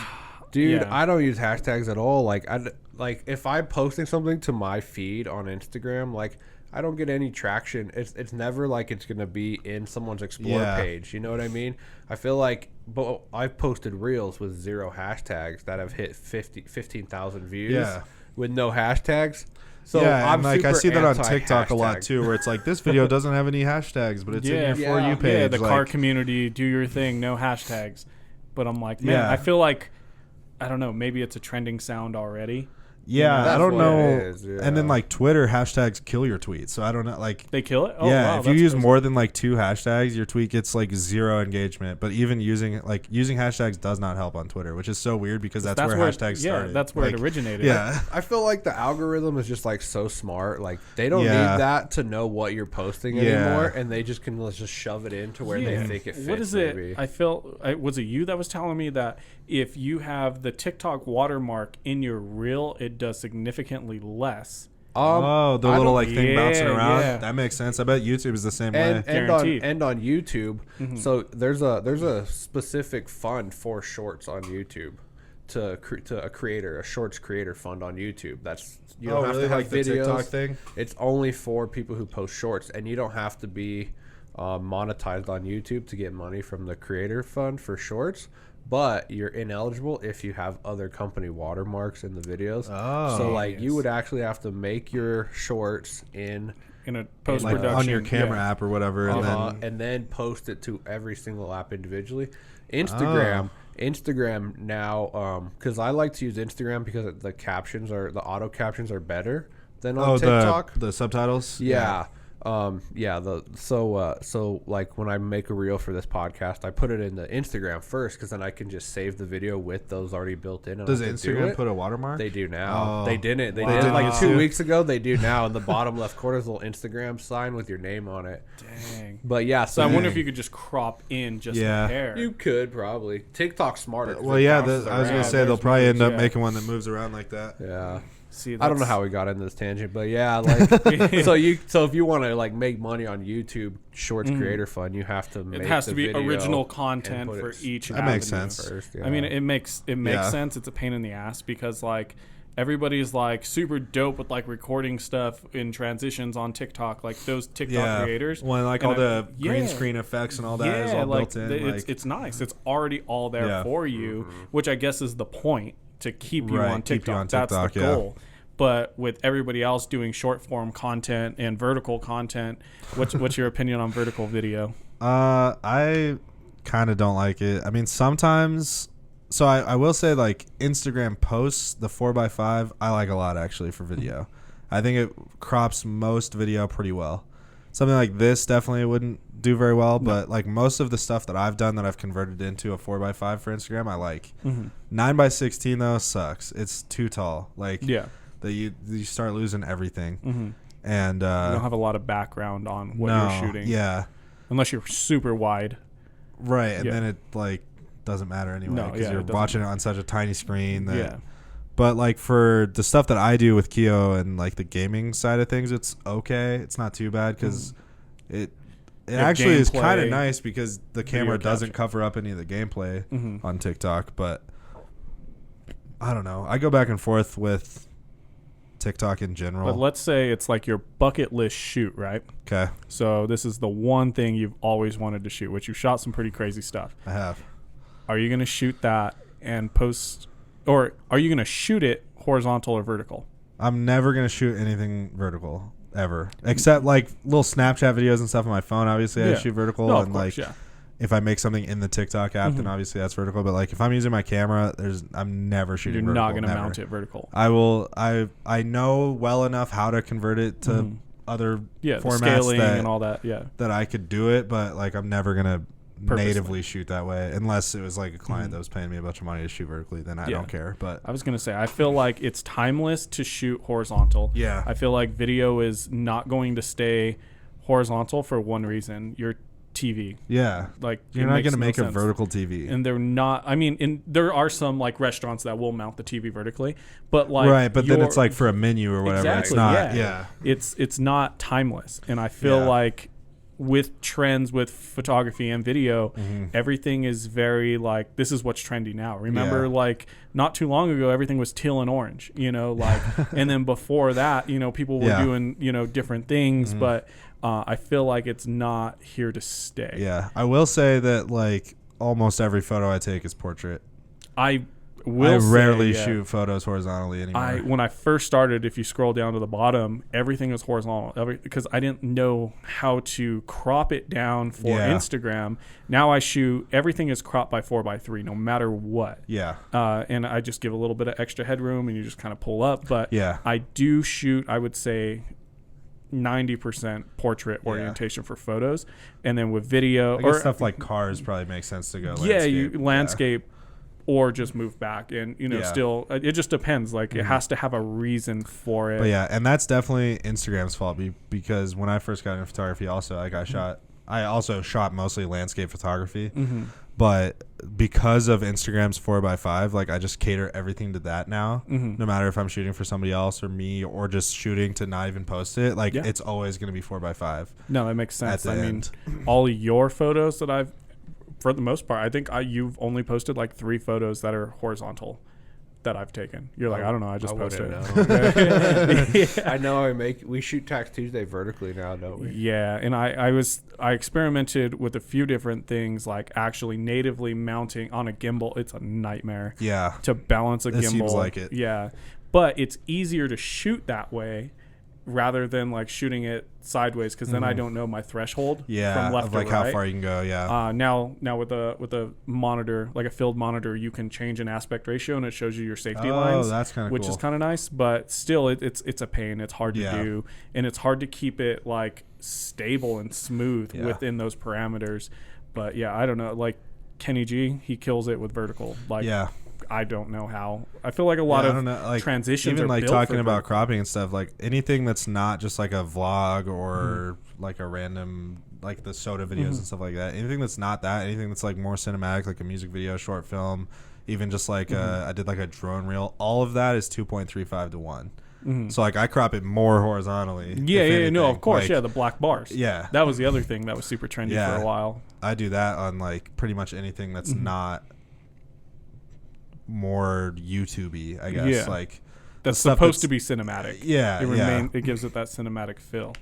Dude, Yeah. I don't use hashtags at all. Like, if I'm posting something to my feed on Instagram, like I don't get any traction. It's never like it's gonna be in someone's explore page. You know what I mean? I feel like, but I've posted reels with 0 hashtags that have hit 15,000 views with no hashtags. So yeah, I'm and like I see that on TikTok a lot anti-hashtag. too, where it's like, this video doesn't have any hashtags, but it's in your For You page. Yeah, the like, car community, do your thing, no hashtags. But I'm like, man, Yeah. I feel like, I don't know, maybe it's a trending sound already. Yeah, That's I don't what know. it is, yeah. And then like Twitter hashtags kill your tweets. So I don't know. Like, They kill it? Oh, yeah, wow, if you that's use crazy. more than like 2 hashtags, your tweet gets like 0 engagement. But even using hashtags does not help on Twitter, which is so weird because that's where hashtags started. Yeah, that's where Like, it originated. Yeah, I feel like the algorithm is just like so smart. Like they don't Yeah. need that to know what you're posting Yeah. anymore, and they just can just shove it into where they think it fits. What is maybe. it? Was it you that was telling me that if you have the TikTok watermark in your reel, it does significantly less? oh, the I little don't- like thing bouncing yeah, around. yeah. That makes sense. I bet YouTube is the same way. Guaranteed. and on YouTube. So there's a specific fund for shorts on YouTube to a creator, a shorts creator fund on YouTube. That's you don't have to have like the videos. TikTok thing? It's only for people who post shorts, and you don't have to be monetized on YouTube to get money from the creator fund for shorts. But you're ineligible if you have other company watermarks in the videos. Oh, so like you would actually have to make your shorts in In a post Like production on your camera app or whatever, and then post it to every single app individually. Instagram now, because I like to use Instagram because the auto captions are better than on TikTok. the subtitles. Yeah. So like when I make a reel for this podcast, I put it in the Instagram first because then I can just save the video with those already built in. Does Instagram put a watermark? They do now. Oh. They didn't. They Wow. did like Wow. 2 weeks ago. They do now. In the bottom left corner is a little Instagram sign with your name on it. Dang. But yeah, So I so wonder if you could just crop in just Yeah. the hair. you could probably TikTok's smarter. 'cause Well, it yeah. bounces I was gonna around. say they'll There's probably end moves, up yeah. making one that moves around like that. Yeah. See, I don't know that's- how we got into this tangent, but yeah, like so if you want to like make money on YouTube Shorts Creator Fund, you have to make it has the to be video original and content put for it each. That makes avenue. sense. first. I mean, yeah. it makes Yeah. sense. It's a pain in the ass because like everybody's like super dope with like recording stuff in transitions on TikTok, like those TikTok creators. When like And all the green yeah. screen effects and all that is all like built in. it's nice. It's already all there Yeah. for you, which I guess is the point to keep you Right, on keep you TikTok. on That's TikTok, the yeah. goal. But with everybody else doing short form content and vertical content, what's your opinion on vertical video? I kind of don't like it. I mean, sometimes. So I will say like Instagram posts, the 4x5, I like a lot actually for video. I think it crops most video pretty well. Something like this definitely wouldn't do very well, but like most of the stuff that I've done that I've converted into a 4x5 for Instagram, I like. 9x16 though sucks. It's too tall. Like Yeah. that you start losing everything. Mm-hmm. And you don't have a lot of background on what no, you're shooting. Yeah. Unless you're super wide. Right, and then it like doesn't matter anyway because you're watching it on such a tiny screen. That, but like for the stuff that I do with Keeoh and like the gaming side of things, it's okay. It's not too bad because it actually is kind of nice because the camera doesn't cover up any of the gameplay on TikTok. But I don't know. I go back and forth with TikTok in general. But let's say it's like your bucket list shoot, right? Okay. So this is the one thing you've always wanted to shoot, which you shot some pretty crazy stuff. I have. Are you going to shoot that and post, or are you going to shoot it horizontal or vertical? I'm never going to shoot anything vertical ever, except like little Snapchat videos and stuff on my phone. Obviously, I shoot vertical, no, and course, like if I make something in the TikTok app, then obviously that's vertical. But like if I'm using my camera, I'm never shooting. You're vertical, not going to mount it vertical. I will. I know well enough how to convert it to other formats scaling and all that. Yeah, that I could do it, but like I'm never gonna natively shoot that way unless it was like a client that was paying me a bunch of money to shoot vertically. Then I don't care. But I was gonna say I feel like it's timeless to shoot horizontal. Yeah, I feel like video is not going to stay horizontal for one reason. Your TV. Yeah. Like you're not going to make a vertical TV. And they're not, I mean, there are some like restaurants that will mount the TV vertically, but like right, but then it's like for a menu or whatever. Exactly, it's not it's not timeless. And I feel like with trends with photography and video, everything is very like, this is what's trendy now. Remember like not too long ago everything was teal and orange, you know, like and then before that, you know, people were doing, you know, different things, but I feel like it's not here to stay. Yeah. I will say that like almost every photo I take is portrait. I rarely shoot photos horizontally anymore. When I first started, if you scroll down to the bottom, everything was horizontal because I didn't know how to crop it down for Instagram. Now I shoot, everything is cropped by 4:3 no matter what. Yeah. And I just give a little bit of extra headroom and you just kind of pull up. But I do shoot, I would say, 90% portrait orientation for photos, and then with video or stuff like cars probably makes sense to go landscape or just move back, and you know still it just depends, like it has to have a reason for it. But and that's definitely Instagram's fault because when I first got into photography also I also shot mostly landscape photography, but because of Instagram's 4:5, like I just cater everything to that now. No matter if I'm shooting for somebody else or me or just shooting to not even post it, like it's always going to be 4:5. No, that makes sense. I mean, all your photos that I've, for the most part, I think you've only posted like 3 photos that are horizontal that I've taken. You're like, I don't know, I just posted it. I know we shoot Tax Tuesday vertically now, don't we? Yeah, and I experimented with a few different things, like actually natively mounting on a gimbal. It's a nightmare. Yeah. To balance a gimbal. It seems like it. Yeah. But it's easier to shoot that way rather than like shooting it sideways, because then I don't know my threshold from left of like to right. how far you can go. Now with a monitor, like a field monitor, you can change an aspect ratio and it shows you your safety lines. That's kind of which cool. is kind of nice, but still it's a pain. It's hard to do, and it's hard to keep it like stable and smooth within those parameters. But I don't know, like Kenny G, he kills it with vertical. Like I don't know how. I feel like a lot of like, transitions even are like built talking for about cropping and stuff, like anything that's not just like a vlog or like a random like the soda videos and stuff like that. Anything that's not that, anything that's like more cinematic, like a music video, short film, even just like I did like a drone reel, all of that is 2.35 to 1. So like I crop it more horizontally. No, of course, like, the black bars. Yeah, that was the other thing that was super trendy for a while. I do that on like pretty much anything that's not more YouTube-y, I guess. Like that's supposed to be cinematic. It it gives it that cinematic feel.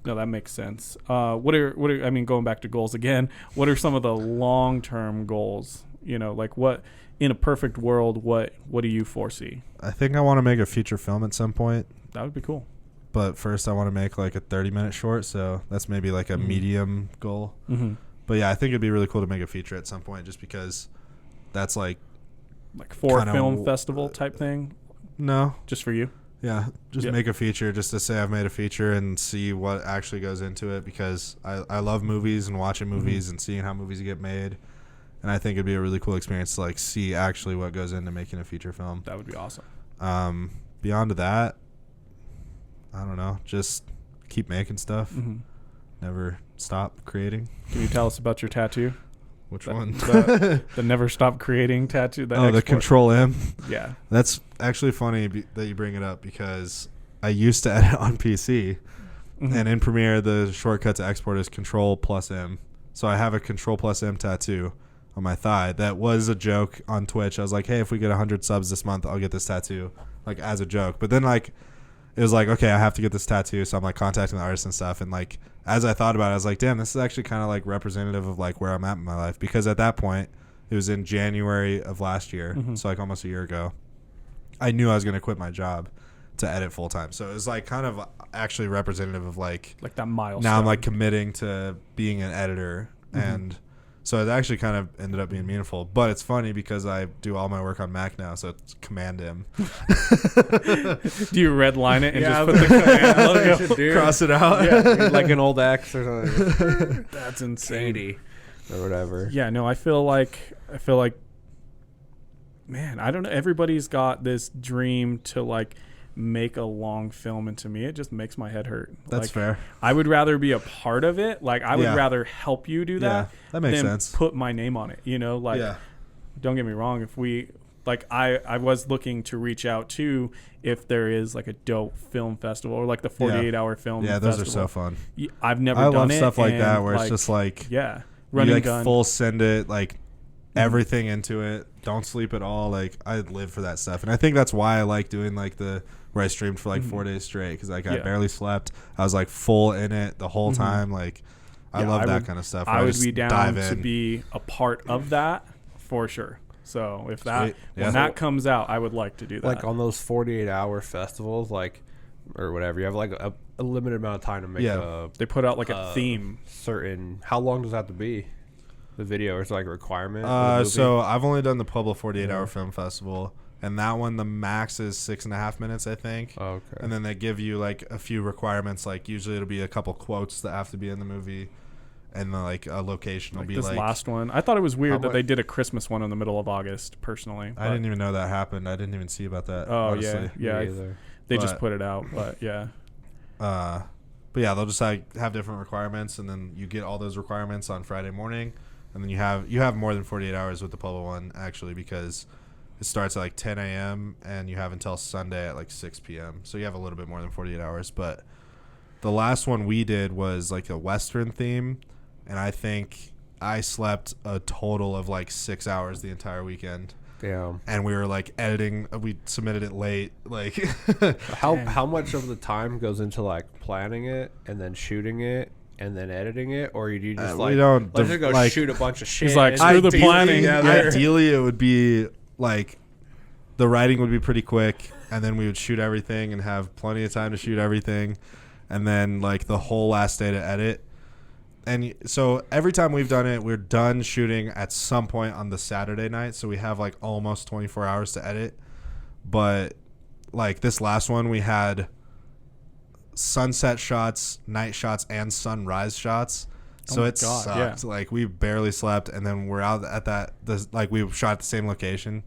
No, that makes sense. What are I mean, going back to goals again, what are some of the long-term goals? You know, like what in a perfect world, what do you foresee? I think I want to make a feature film at some point. That would be cool. But first I want to make like a 30-minute short, so that's maybe like a medium goal. But I think it'd be really cool to make a feature at some point, just because that's like for a film festival type thing. No, just for you. Just make a feature, just to say I've made a feature and see what actually goes into it, because I love movies and watching movies and seeing how movies get made, and I think it'd be a really cool experience to like see actually what goes into making a feature film. That would be awesome. Beyond that, I don't know, just keep making stuff. Never stop creating. Can you tell us about your tattoo? Which one? The never stop creating tattoo. The Control M. Yeah. That's actually funny that you bring it up because I used to edit on PC, and in Premiere the shortcut to export is Control plus M. So I have a Control plus M tattoo on my thigh. That was a joke on Twitch. I was like, hey, if we get 100 subs this month, I'll get this tattoo, like as a joke. But then like it was like, okay, I have to get this tattoo, so I'm like contacting the artist and stuff, and like as I thought about it, I was like, damn, this is actually kind of like representative of like where I'm at in my life, because at that point it was in January of last year, so like almost a year ago. I knew I was going to quit my job to edit full time, so it was like kind of actually representative of like that milestone. Now I'm like committing to being an editor, and so it actually kind of ended up being meaningful. But it's funny because I do all my work on Mac now, so it's Command M. Do you redline it and just put the command logo? Cross it out? Yeah, like an old X or something. That's insane. Or whatever. Yeah, no, I feel like, man, I don't know. Everybody's got this dream to like make a long film, and to me it just makes my head hurt. That's like, fair. I would rather be a part of it. Like I would rather help you do that. That makes than sense. put my name on it, you know, like don't get me wrong, if we like I was looking to reach out to if there is like a dope film festival or like the 48-hour film those festival. are so fun. I've never I done love it, stuff like and that where it's just like run you and like gun. full send it, like everything into it, don't sleep at all. Like I live for that stuff, and I think that's why I like doing like where I streamed for like 4 days straight, because like I barely slept. I was like full in it the whole time. Like I love that kind of stuff. I would be down to be a part of that for sure. So if that when that comes out, I would like to do that. Like on those 48-hour festivals, like or whatever, you have like a limited amount of time to make they put out like a theme. Certain. How long does that have to be? The video is like a requirement. So I've only done the Pueblo 48-hour film festival, and that one the max is 6.5 minutes, I think. Okay. And then they give you like a few requirements, like usually it'll be a couple quotes that have to be in the movie, and then, like a location will be this like last one. I thought it was weird that they did a Christmas one in the middle of August. Personally, I didn't even know that happened. I didn't even see about that. Oh honestly. yeah. They just put it out, but yeah. But yeah, they'll just like have different requirements, and then you get all those requirements on Friday morning, and then you have more than 48 hours with the Pueblo one actually, because it starts at like 10 a.m. and you have until Sunday at like 6 p.m. So you have a little bit more than 48 hours. But the last one we did was like a Western theme, and I think I slept a total of like 6 hours the entire weekend. Damn. And we were like editing. We submitted it late. Like how much of the time goes into like planning it and then shooting it and then editing it, or do you just like let's just go like, shoot a bunch of shit? He's like, screw the planning. Ideally, it would be like the writing would be pretty quick, and then we would shoot everything and have plenty of time to shoot everything, and then like the whole last day to edit. And so every time we've done it, we're done shooting at some point on the Saturday night, so we have like almost 24 hours to edit. But like this last one, we had sunset shots, night shots, and sunrise shots. So it sucked. Yeah. Like we barely slept, and then we're out at like we shot at the same location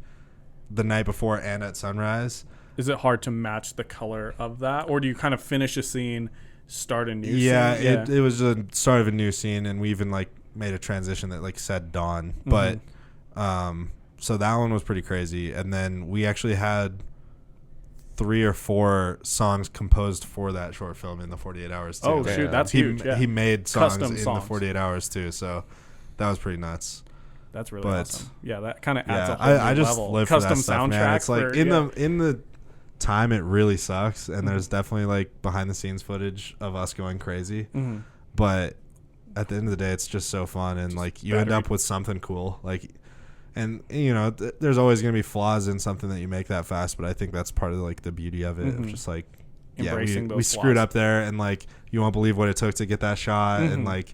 the night before and at sunrise. Is it hard to match the color of that, or do you kind of finish a scene, start a new scene? Yeah, it was a start of a new scene, and we even like made a transition that like said dawn. But so that one was pretty crazy, and then we actually had 3 or 4 songs composed for that short film in the 48 hours too. Oh shoot, that's huge. He made songs Custom in the 48 hours too, so that was pretty nuts. That's really awesome. Yeah, that kind of adds a whole new I just level. live Custom for that stuff, soundtrack. Man. It's like in the time it really sucks, and there's definitely like behind the scenes footage of us going crazy. But at the end of the day, it's just so fun, and like you end up with something cool. Like, and you know, there's always gonna be flaws in something that you make that fast, but I think that's part of like the beauty of it. Of just like, embracing we screwed up there, and like you won't believe what it took to get that shot, and like,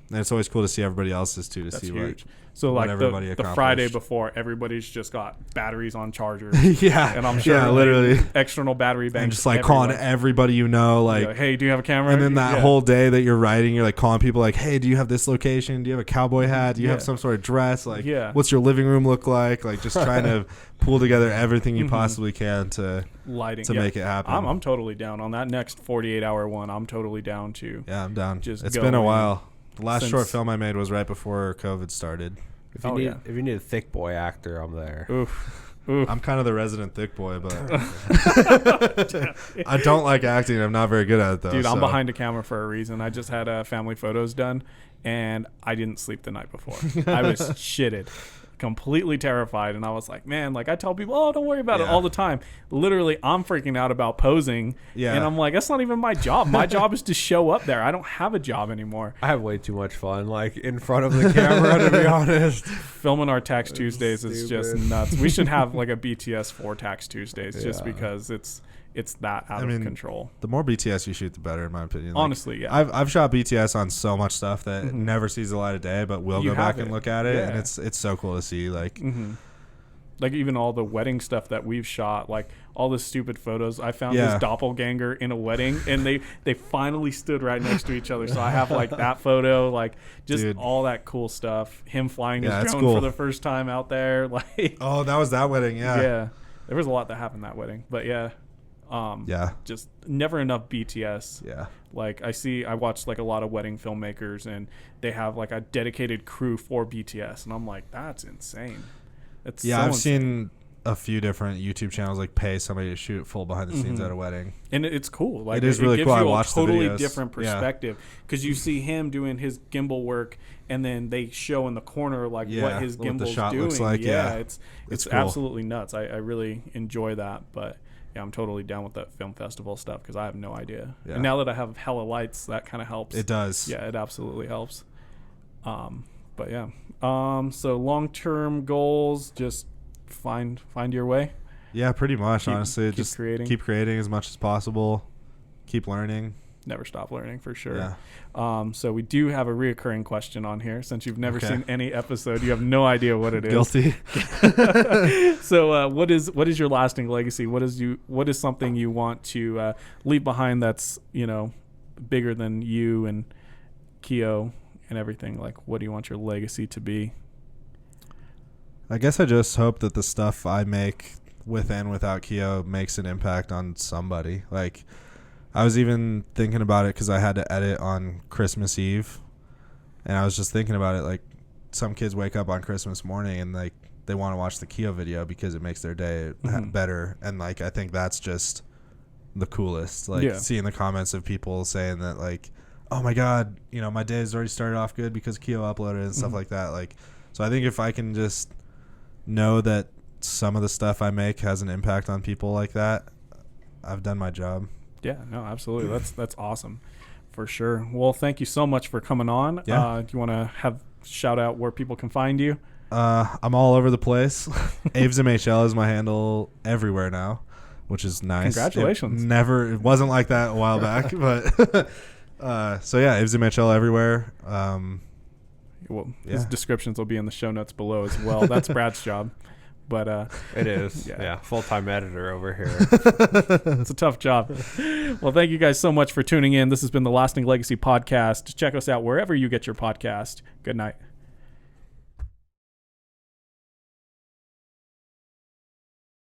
and it's always cool to see everybody else's too. To see huge. what. So what like everybody the accomplished. Friday before, everybody's just got batteries on chargers. Yeah. And I'm sure Yeah, literally. external battery banks. And just like calling everywhere. everybody you know, like, hey, do you have a camera? and then that Yeah. whole day that you're writing, you're like calling people like, hey, do you have this location? Do you have a cowboy hat? Do you have some sort of dress? Like, what's your living room look like? Like, just trying to pull together everything you possibly can to lighting to make it happen. I'm totally down on that next 48-hour one. I'm totally down to. Yeah, I'm down. Just it's go been a in while. The last since- short film I made was right before COVID started. If you need a thick boy actor, I'm there. Oof. I'm kind of the resident thick boy, but I don't like acting. I'm not very good at it, though. Dude, I'm so. behind a camera for a reason. I just had family photos done, and I didn't sleep the night before. I was shitted. Completely terrified, and I was like, man, like I tell people, oh, don't worry about it all the time. Literally, I'm freaking out about posing, and I'm like, that's not even my job. My job is to show up there. I don't have a job anymore. I have way too much fun, like in front of the camera, to be honest. Filming our Tax Tuesdays is just nuts. We should have like a BTS for Tax Tuesdays, just because it's that out of control. The more BTS you shoot, the better, in my opinion. Like, honestly, yeah. I've shot BTS on so much stuff that never sees the light of day, but we'll go back and look at it, and it's so cool to see. Like, like even all the wedding stuff that we've shot, like all the stupid photos. I found his doppelganger in a wedding, and they finally stood right next to each other. So I have like that photo, like just all that cool stuff. Him flying his drone for the first time out there, like oh, that was that wedding, yeah. There was a lot that happened that wedding, but just never enough BTS. Yeah. Like I watch like a lot of wedding filmmakers, and they have like a dedicated crew for BTS, and I'm like, that's insane. It's so I've insane. seen a few different YouTube channels like pay somebody to shoot full behind the scenes at a wedding, and it's cool. Like it is really gives cool. you I watched a totally the videos. different perspective because you see him doing his gimbal work, and then they show in the corner like what his what the gimbal's shot doing. looks like. It's cool. absolutely nuts. I really enjoy that, but. Yeah, I'm totally down with that film festival stuff because I have no idea. Yeah. And now that I have hella lights, that kind of helps. It does. Yeah, it absolutely helps. But yeah. So long-term goals, just find your way. Yeah, pretty much. Honestly, just keep creating as much as possible. Keep learning. Never stop learning, for sure. Yeah. So we do have a reoccurring question on here. Since you've never seen any episode, you have no idea what it is. Guilty. So what is your lasting legacy? What is something you want to leave behind that's bigger than you and Keeoh and everything? Like, what do you want your legacy to be? I guess I just hope that the stuff I make with and without Keeoh makes an impact on somebody. Like, I was even thinking about it because I had to edit on Christmas Eve, and I was just thinking about it. Like, some kids wake up on Christmas morning and like they want to watch the Keeoh video because it makes their day better, and like I think that's just the coolest. Like seeing the comments of people saying that like, oh my god, my day has already started off good because Keeoh uploaded and stuff like that. Like, so I think if I can just know that some of the stuff I make has an impact on people like that, I've done my job. Yeah, no, absolutely. That's awesome, for sure. Well, thank you so much for coming on. Yeah. Do you want to shout out where people can find you? I'm all over the place. Aves MHL is my handle everywhere now, which is nice. Congratulations. It wasn't like that a while back, but so yeah, Aves MHL everywhere. His descriptions will be in the show notes below as well. That's Brad's job. But it is. Yeah. Full-time editor over here. It's a tough job. Well, thank you guys so much for tuning in. This has been the Lasting Legacy Podcast. Check us out wherever you get your podcast. Good night.